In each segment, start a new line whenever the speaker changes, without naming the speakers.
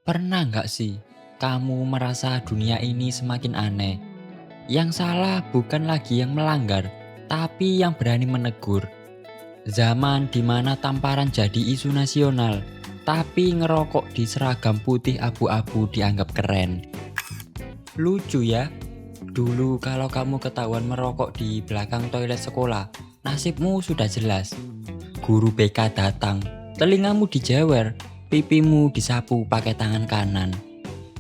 Pernah nggak sih kamu merasa dunia ini semakin aneh? Yang salah bukan lagi yang melanggar, tapi yang berani menegur. Zaman dimana tamparan jadi isu nasional, tapi ngerokok di seragam putih abu-abu dianggap keren. Lucu ya, dulu kalau kamu ketahuan merokok di belakang toilet sekolah, nasibmu sudah jelas. Guru BK datang, telingamu dijewer, pipimu disapu pakai tangan kanan.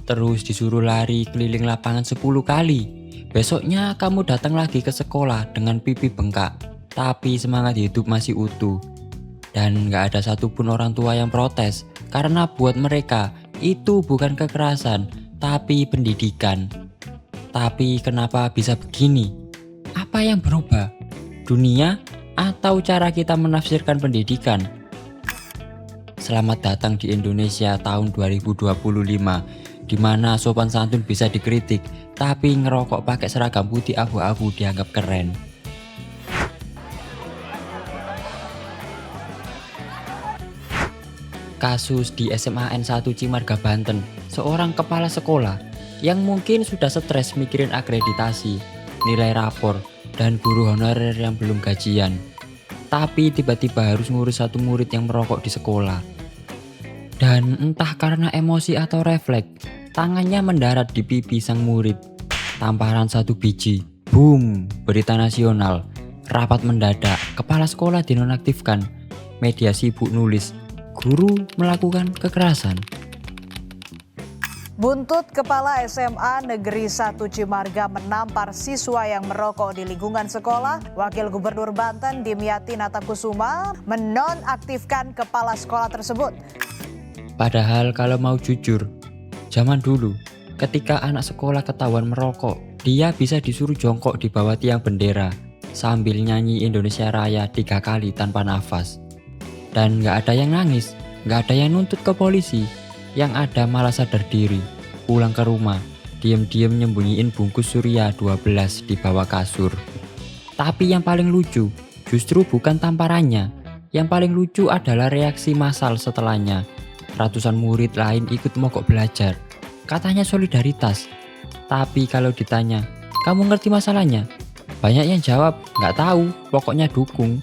Terus disuruh lari keliling lapangan 10 kali. Besoknya kamu datang lagi ke sekolah dengan pipi bengkak, tapi semangat hidup masih utuh. Dan gak ada satupun orang tua yang protes, karena buat mereka itu bukan kekerasan, tapi pendidikan. Tapi kenapa bisa begini? Apa yang berubah? Dunia atau cara kita menafsirkan pendidikan? Selamat datang di Indonesia tahun 2025, di mana sopan santun bisa dikritik, tapi ngerokok pakai seragam putih abu-abu dianggap keren. Kasus di SMA N1 Cimarga, Banten, seorang kepala sekolah yang mungkin sudah stres mikirin akreditasi, nilai rapor, dan guru honorer yang belum gajian. Tapi tiba-tiba harus ngurus satu murid yang merokok di sekolah. Dan entah karena emosi atau refleks, tangannya mendarat di pipi sang murid. Tamparan satu biji, boom, berita nasional. Rapat mendadak, kepala sekolah dinonaktifkan. Media sibuk nulis, guru melakukan kekerasan.
Buntut kepala SMA Negeri 1 Cimarga menampar siswa yang merokok di lingkungan sekolah. Wakil Gubernur Banten Dimyati Natakusuma menonaktifkan kepala sekolah tersebut.
Padahal kalau mau jujur, zaman dulu ketika anak sekolah ketahuan merokok, dia bisa disuruh jongkok di bawah tiang bendera sambil nyanyi Indonesia Raya 3 kali tanpa nafas. Dan gak ada yang nangis, gak ada yang nuntut ke polisi. Yang ada malah sadar diri, pulang ke rumah, diam-diam nyembunyiin bungkus Surya 12 di bawah kasur. Tapi yang paling lucu, justru bukan tamparannya. Yang paling lucu adalah reaksi massal setelahnya. Ratusan murid lain ikut mogok belajar. Katanya solidaritas. Tapi kalau ditanya, kamu ngerti masalahnya? Banyak yang jawab, nggak tahu, pokoknya dukung.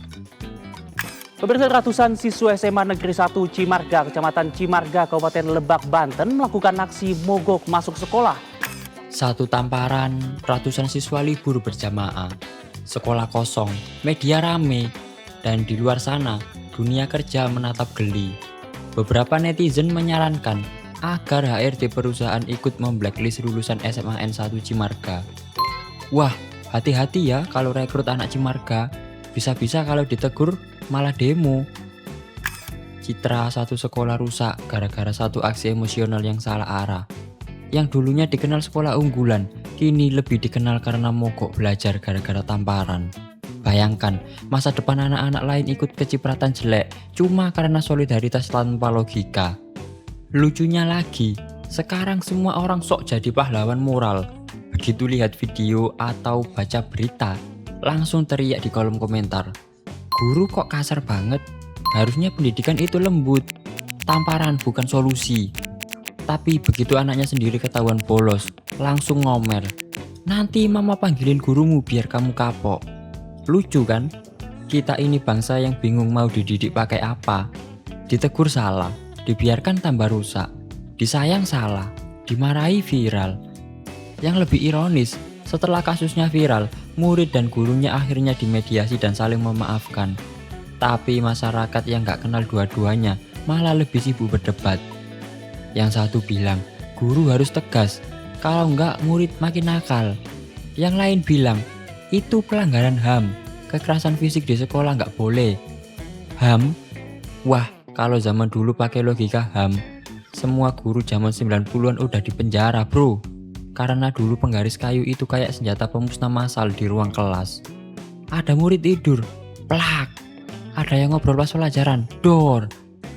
Pemirsa, ratusan siswa SMA Negeri 1 Cimarga, Kecamatan Cimarga, Kabupaten Lebak, Banten melakukan aksi mogok masuk sekolah.
Satu tamparan, ratusan siswa libur berjamaah. Sekolah kosong, media rame, dan di luar sana, dunia kerja menatap geli. Beberapa netizen menyarankan agar HRD perusahaan ikut memblacklist lulusan SMA N1 Cimarga. Wah, hati-hati ya kalau rekrut anak Cimarga, bisa-bisa kalau ditegur malah demo. Citra satu sekolah rusak gara-gara satu aksi emosional yang salah arah. Yang dulunya dikenal sekolah unggulan, kini lebih dikenal karena mogok belajar gara-gara tamparan. Bayangkan, masa depan anak-anak lain ikut kecipratan jelek cuma karena solidaritas tanpa logika. Lucunya lagi, sekarang semua orang sok jadi pahlawan moral. Begitu lihat video atau baca berita, langsung teriak di kolom komentar, guru kok kasar banget, harusnya pendidikan itu lembut, tamparan bukan solusi. Tapi begitu anaknya sendiri ketahuan bolos, langsung ngomer, nanti mama panggilin gurumu biar kamu kapok. Lucu kan? Kita ini bangsa yang bingung mau dididik pakai apa. Ditegur salah, dibiarkan tambah rusak, disayang salah, dimarahi viral. Yang lebih ironis, setelah kasusnya viral, murid dan gurunya akhirnya dimediasi dan saling memaafkan. Tapi masyarakat yang gak kenal dua-duanya malah lebih sibuk berdebat. Yang satu bilang, guru harus tegas, kalau enggak murid makin nakal. Yang lain bilang, itu pelanggaran HAM, kekerasan fisik di sekolah nggak boleh. HAM? Wah, kalau zaman dulu pakai logika HAM, semua guru zaman 90-an udah dipenjara bro. Karena dulu penggaris kayu itu kayak senjata pemusnah massal di ruang kelas. Ada murid tidur, plak. Ada yang ngobrol pas pelajaran, dor.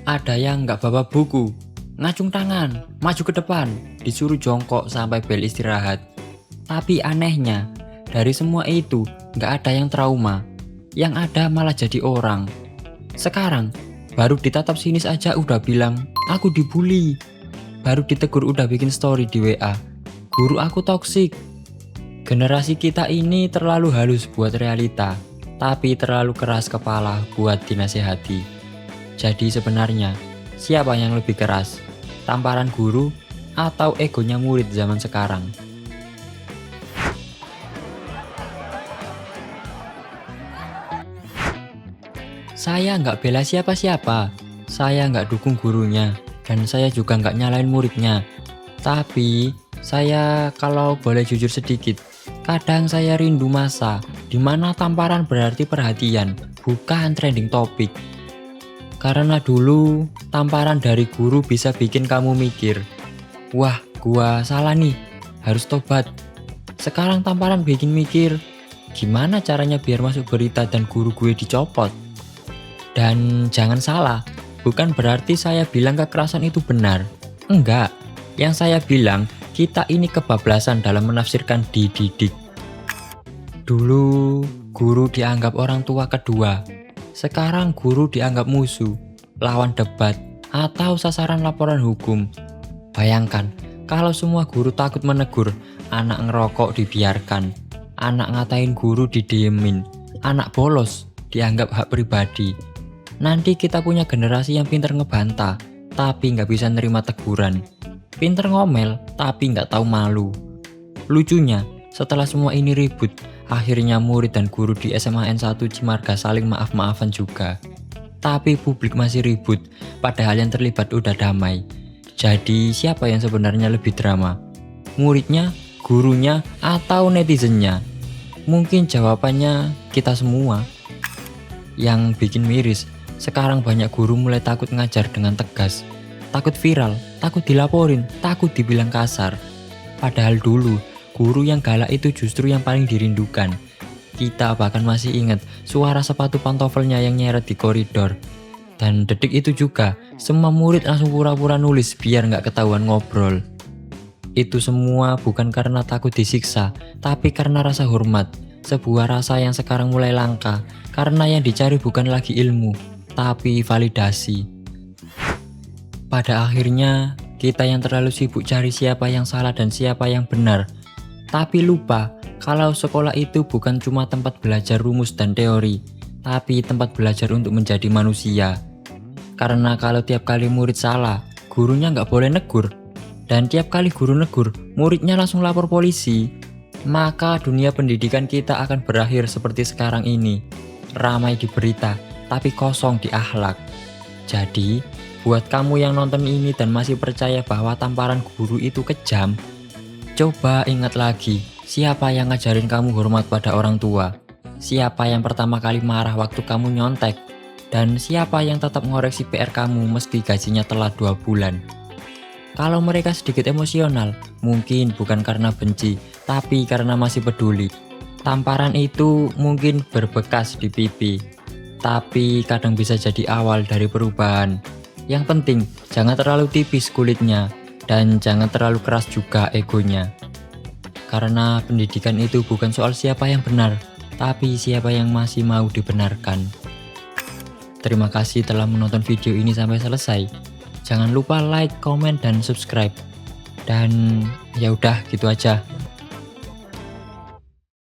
Ada yang nggak bawa buku, ngacung tangan, maju ke depan, disuruh jongkok sampai bel istirahat. Tapi anehnya, dari semua itu, nggak ada yang trauma. Yang ada malah jadi orang. Sekarang, baru ditatap sinis aja udah bilang, aku dibully. baru ditegur udah bikin story di WA. Guru aku toksik. Generasi kita ini terlalu halus buat realita, tapi terlalu keras kepala buat dinasehati. Jadi sebenarnya, siapa yang lebih keras? Tamparan guru atau egonya murid zaman sekarang? Saya nggak bela siapa-siapa, saya nggak dukung gurunya, dan saya juga nggak nyalain muridnya. Tapi, saya kalau boleh jujur sedikit, kadang saya rindu masa di mana tamparan berarti perhatian, bukan trending topik. Karena dulu, tamparan dari guru bisa bikin kamu mikir, wah, gua salah nih, harus tobat. Sekarang tamparan bikin mikir, gimana caranya biar masuk berita dan guru gue dicopot? Dan jangan salah, bukan berarti saya bilang kekerasan itu benar. Enggak, yang saya bilang kita ini kebablasan dalam menafsirkan dididik. Dulu, guru dianggap orang tua kedua. Sekarang guru dianggap musuh, lawan debat, atau sasaran laporan hukum. Bayangkan, kalau semua guru takut menegur, anak ngerokok dibiarkan, anak ngatain guru didiemin, anak bolos dianggap hak pribadi. Nanti kita punya generasi yang pinter ngebantah, tapi nggak bisa nerima teguran. Pinter ngomel, tapi nggak tahu malu. Lucunya, setelah semua ini ribut, akhirnya murid dan guru di SMA N1 Cimarga saling maaf-maafan juga. Tapi publik masih ribut, padahal yang terlibat udah damai. Jadi siapa yang sebenarnya lebih drama? Muridnya, gurunya, atau netizennya? Mungkin jawabannya kita semua. Yang bikin miris, sekarang banyak guru mulai takut ngajar dengan tegas. Takut viral, takut dilaporin, takut dibilang kasar. Padahal dulu, guru yang galak itu justru yang paling dirindukan. Kita bahkan masih ingat suara sepatu pantofelnya yang nyeret di koridor. Dan detik itu juga, semua murid langsung pura-pura nulis biar nggak ketahuan ngobrol. Itu semua bukan karena takut disiksa, tapi karena rasa hormat. Sebuah rasa yang sekarang mulai langka, karena yang dicari bukan lagi ilmu, tapi validasi. Pada akhirnya, kita yang terlalu sibuk cari siapa yang salah dan siapa yang benar. Tapi lupa, kalau sekolah itu bukan cuma tempat belajar rumus dan teori, tapi tempat belajar untuk menjadi manusia. Karena kalau tiap kali murid salah, gurunya nggak boleh negur. Dan tiap kali guru negur, muridnya langsung lapor polisi. Maka dunia pendidikan kita akan berakhir seperti sekarang ini. Ramai di berita, tapi kosong di akhlak. Jadi, buat kamu yang nonton ini dan masih percaya bahwa tamparan guru itu kejam, coba ingat lagi, siapa yang ngajarin kamu hormat pada orang tua? Siapa yang pertama kali marah waktu kamu nyontek? Dan siapa yang tetap ngoreksi PR kamu meski gajinya telat 2 bulan? Kalau mereka sedikit emosional, mungkin bukan karena benci, tapi karena masih peduli. Tamparan itu mungkin berbekas di pipi, tapi kadang bisa jadi awal dari perubahan. Yang penting, jangan terlalu tipis kulitnya, dan jangan terlalu keras juga egonya. Karena pendidikan itu bukan soal siapa yang benar, tapi siapa yang masih mau dibenarkan. Terima kasih telah menonton video ini sampai selesai. Jangan lupa like, komen, dan subscribe. Dan ya udah gitu aja.